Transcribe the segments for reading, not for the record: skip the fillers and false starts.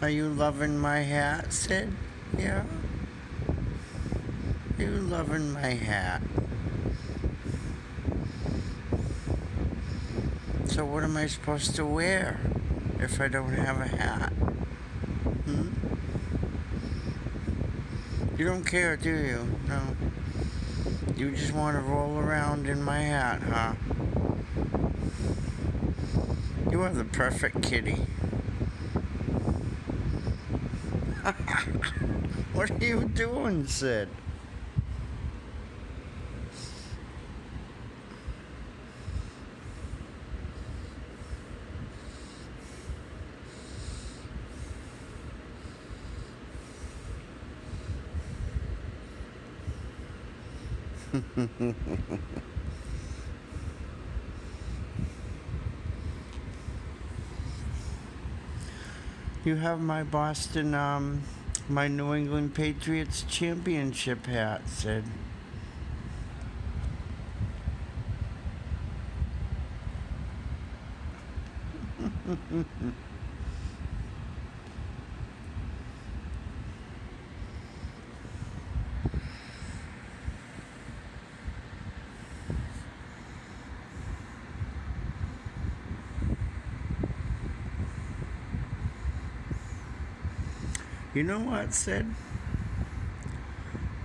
Are you loving my hat, Syd? Yeah? Are you loving my hat? So what am I supposed to wear if I don't have a hat? Hmm? You don't care, do you? No. You just want to roll around in my hat, huh? You are the perfect kitty. What are you doing, Syd? You have my my New England Patriots championship hat, Syd. You know what, Syd?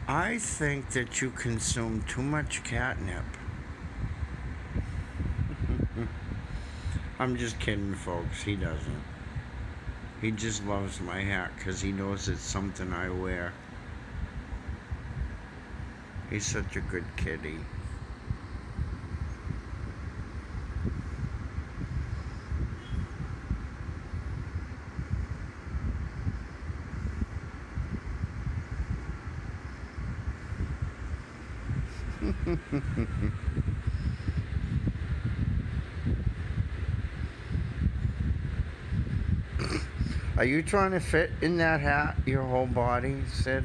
I think that you consume too much catnip. I'm just kidding, folks. He doesn't. He just loves my hat because he knows it's something I wear. He's such a good kitty. Are you trying to fit in that hat your whole body, Syd?